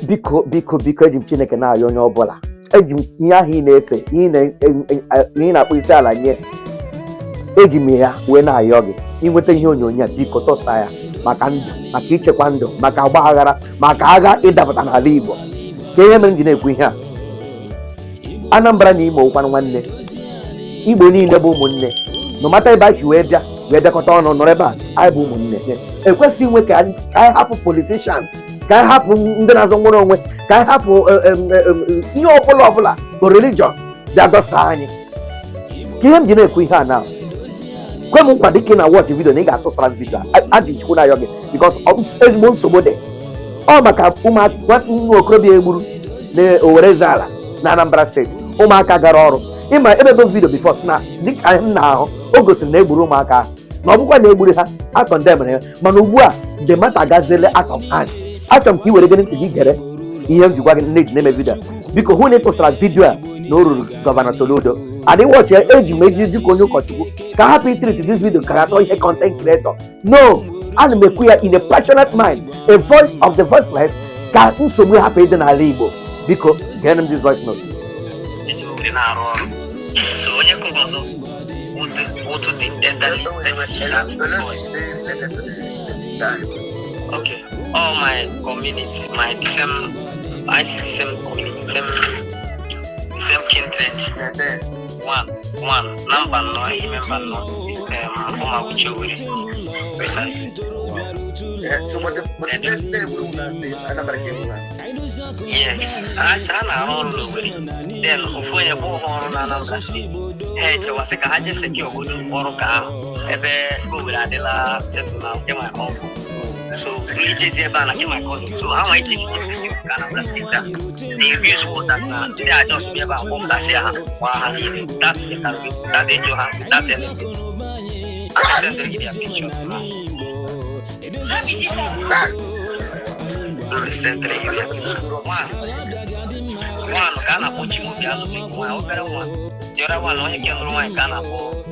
biko eji m Chineke na-ayọ onye ọbụla eji m ihe ahụ ị na-efe ihe na-akpụ isi ala nye eji m ya wee na-ayọ gị inweta ihe onyonyo a biko tọsa ya maka ndụ maka ichekwa ndụ maka agba aghara maka agha ịdapụta n'ala Igbo ka ihe mere m ji na-ekwu ihe a. Anambra na Imo ụkwanụ nwanne, Igbo niile bụ ụmụnne no mata ebe anyị wee bịakọta ọnụ nọrọ ebe a anyị bụ ụmụnne. Ekwesịghị inwe ka anyị hapụ politishan, ka anyị hapụ ndị na-azọ nwere onwe, ka anyị hapụ ihe ọbụla bụ religion bịa dọsa anyị. Ka ihe m ji na-ekwu ihe a na kwe m nkwa dịka ị na watch video na ị ga-atụsara vidio adị chukwu na-ayọ gị because ezigbo nsogbu dị ọ maka ụmụ okorobịa egburu na Owereze ala na Anambra steeti. Ụmụaka gara ọrụ ịma ebebe vidio bifo na dịka m na-ahụ o gosiri na egburu ụmụaka na ọ bụkwa na egburu ha akọndemere ya, mana ugbu a the matter gazele out of hand. Achọrọ m ka ị were gị ntị gị gere ihe m jikwa gị na-eji na-eme vidio biko hụ na ịtụsara vidio a na o ruru gọvanọ Soludo adị wọchị eji m eji dịka onye ụkọchukwu ka hapụ itrit this video ka atọ ihe content creator. No, ana m ekwu ya in a passionate mind, a voice of the voiceless, ka nsogbu hapụ ịdị n'ala Igbo. Biko gee m this voice note. Okay, all my community, I see the same community, same kindred. One number no, I remember no, is Oma Uchowiri. So what the yes, I can all over. Then, before you go on Anambra State, hey, was a Kaja secure good Oroka, a go with Adela, settle now, get my uncle. So, we just get back and my cousin. So, how I take this in Anambra State? The reviews was that they are just about home. That's the that they do have, that's everything. I send them their pictures now. One Ghana Pochimo, the other one. The other one, only can run Ghana for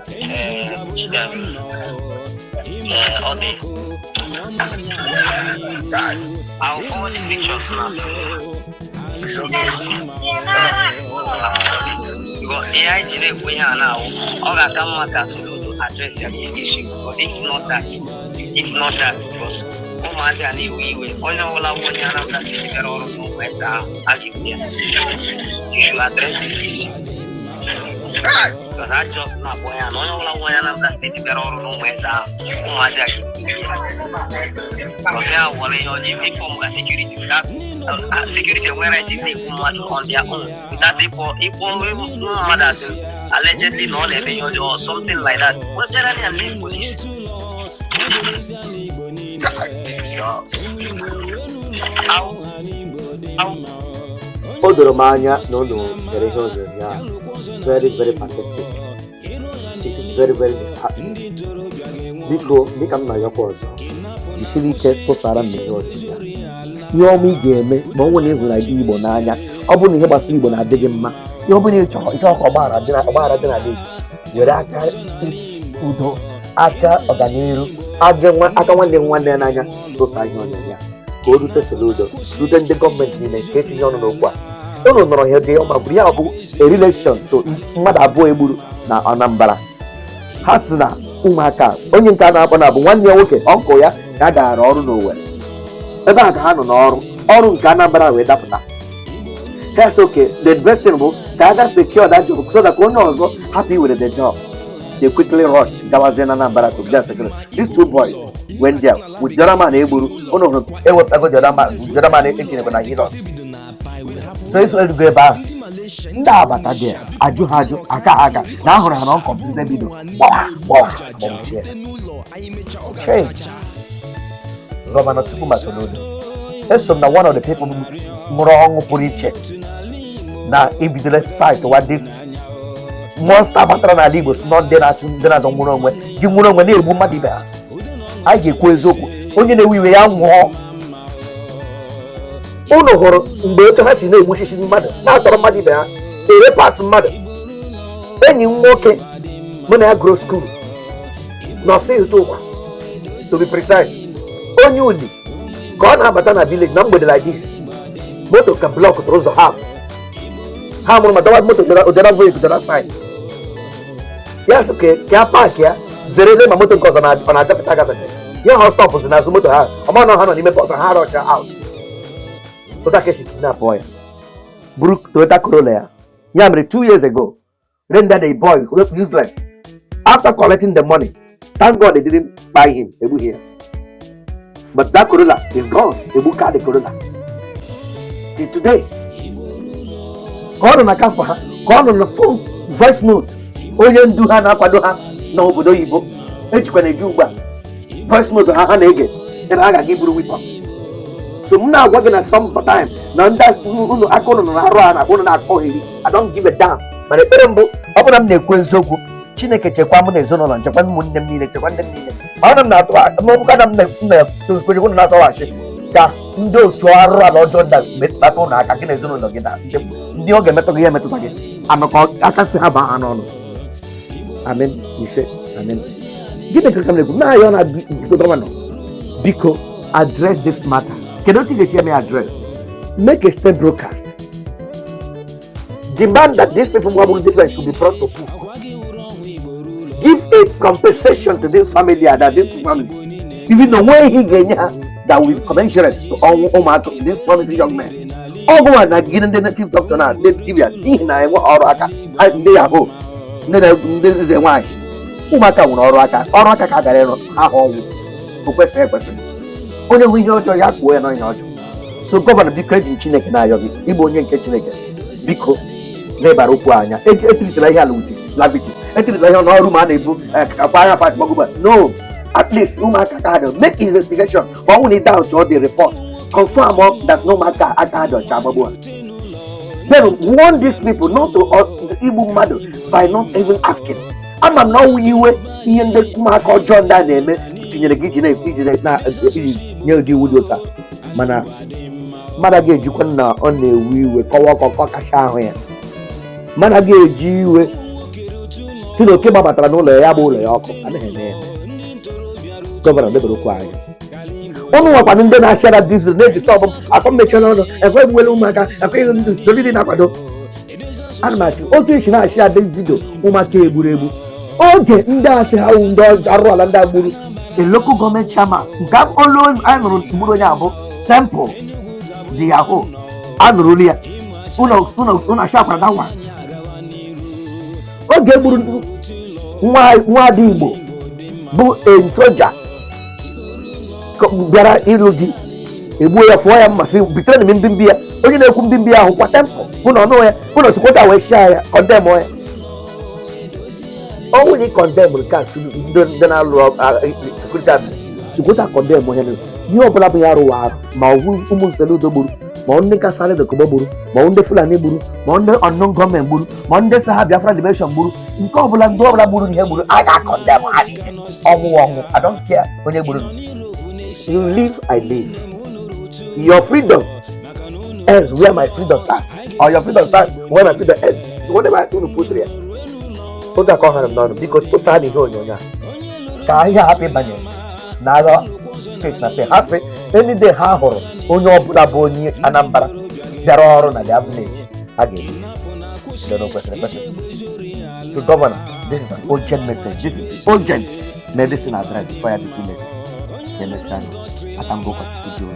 I'll forward the pictures now. Because AI today we are now, all that come back Soludo address this issue. Because if not that, because almost any we only all our money and I'm just get all of them. You should address this issue. Because I just not boy and all our money and I'm just get all of them. Because I want to know form of security. That's security where I think they on their own. That's if mothers allegedly not living or something like that. What generally I mean police? O doro m anya na ụlọ mere ihe ọzọ ya very pathetic. It is very disheartening. Biko dịka m na-ayọkwa ọzọ jisiri ike tụsara m ihe ọzọ ya ihe ọma ị ga-eme ma ọ nwere na ịhụrụ anyị Igbo n'anya. Ọ bụrụ na ihe gbasara Igbo na-adị gị mma, ihe ọ bụla ịchọ ka ọgbaghara dị n'ala Igbo, were aka udo, aka ọganihu, aka nwanne ya n'anya tụsa ihe ọnyanya ka o rute Soludo, rute ndị gọọmenti niile nke etinye ọnụ n'okwu a. Unu nọrọ ihe dị ọma bụrụ ya ọ bụ a relation to mmadụ abụọ egburu na Anambra. Ha si na ụmụaka onye nke a na-akpọ na bụ nwanne ya nwoke ọnkụ ya ka a gara ọrụ n'Owerri. Ebe a ka ha nọ n'ọrụ nke Anambra wee dapụta. That's okay. The best thing bụ ka a ga secure that job so that onye ọzọ hapụ iwere the job. They quickly rush gawazie na Anambra to get secure. These two boys went there with the other man egburu. Ono hụrụ ewepụtago the other man ekinyekwa na helos. So it's going to go ebe ndị abata dị ajụ ha ajụ aka na ahụrụ ha na ọkọmputa bido Gọvanọ Chukwuma Soludo eso m na one of the people mụrụ ọṅụ pụrụ iche na ibidola fight wa this monster batara n'ala Igbo si na ndị na-azọ nwụrụ onwe ji nwụrụ onwe na-egbu mmadụ ibe ha. Anyị ga-ekwu eziokwu, onye na-ewe iwe ya nwụọ. Unu hụrụ mgbe otu ha si na-egbuchichi mmadụ na-atọrọ mmadụ ibe ha, erepasị mmadụ. Enyi m nwoke mụ na ya gụrụ skuul nọsị ụtụkwu to be precise, onye uli ka ọ na-abata na village na mgbede like this moto ka block ụzọ half ha mụrụ ma dawa moto ụdara vehicle ụdara side ya sị ka ya paakị ya zere ebe ma moto nke ọzọ na-agafeta agafeta ya ha stọpụ dị n'azụ moto ha ọma na ha nọ n'ime ọzọ ha rọcha out ụta ka esi kidnap ya buru Toyota Corolla ya mere 2 years ago rendered a boy useless after collecting the money. Thank God they didn't buy him. Here. But that Corolla is gone. They book the Corolla. See today. Call on a camper. Call on the phone. Voice note. Only do ha na kwado ha na obodo Igbo. Echikwa na juba. Voice note ha na ege. And I give you with so now working at some time. Now that I call on a run. I want to call him. I don't give a damn. But the parable open up the question. Chineke chekwa m na ezinụlọ nchekwa ụmụnne m niile chekwa ndị m niile ana m na-atụ mọbụkana m na-ekwenye na atọghachi ka ndị otu arụ ala ọjọọ metụta ụlọ aka gị na ezinụlọ gị na ndị ọ ga-emetụ gị ya emetụta gị anụkọ aka si ha baa ha n'ọnụ amen ise amen gịnị ka m na-ekwu na ya na gọvanọ biko address this matter kedu otu ị ga-esi eme address make a state broadcast demand that these people who are different should be brought to proof. Give a compensation to this family and that this family. Even the way he gave that will commensurate to all this promising young man. All go on and getting the native doctor now. They give you a oraka. They are home. This is a wine. Umaka will oraka. Oraka Cagarero. How home. To question. Only we know your yak way on your. So governor be credit Chinek and I of it. Igbo Chinek. Because labor Upuanya. It's like Haluti. Lavity. No, at least make investigation. But we need down to all the report. Confirm that no matter Akado Chababua. Then warn these people not to the Igbo mother by not even asking. I'm not you in the Kumako John that name in the kitchen near the Woodota. Mana Madage, you can only we will call Kakasha. Manage you. Sino ke babatara n'ụlọ ya bụ ụlọ ya ọkụ anaghị eme ya gọvanọ debere anyị ụmụ nwakwanụ ndị na-achịara dizel na-ejisi akọ mmechara ọnụ ekwe nwere ụmụaka ekwe ndị solidi na-akwado ana m achị otu esi na-achị adị vidio ụmụaka egbu oge ndị achị ha ndị arụ ala ndị agburu a local government chairman nke olu anyị nụrụ mgburu onye abụ temple dị ya hụ anụrụ ya ụlọ achị akwara na nwa oge gburu nwa dị Igbo bụ soja bịara ịlụ gị egbuo ya fụọ ya mmasị bitere na mbimbi ya onye na-ekwu mbimbi ahụ kwa tempụ bụ na ọnụ ya bụ na Chukwuta wee shia ya kọndem ya ọnwụ na ịkọndem ka ndị na-alụ Chukwuta kọndem ya ihe ọbụla bụ ya rụwa arụ ma ụmụ Soludo gburu ma ndị kasarị dịkọba gburu ma ndị Fulani gburu ma ndị unknown gọọmenti gburu ma ndị Saha Biafra Liberation gburu nke ọbụla ndị ọbụla gburu ihe gburu a ga-akọndem ha ọnwụ I don't care onye gburu you live I live your freedom ends where my freedom starts or your freedom starts where my freedom ends so whatever I do to put there oge akọ ha n'ọnụ biko tụsa ha n'ihe onyonyo ka ahịa hapụ ịbanye n'agha steeti na pe ha sị any day ha hụrụ onye ọbụla bụ onye Anambra bịara ọrụ na their village ha ga-egbu kwesịrị to governor this is an urgent message this is urgent medicine address before ya the village. Atambo kwa studio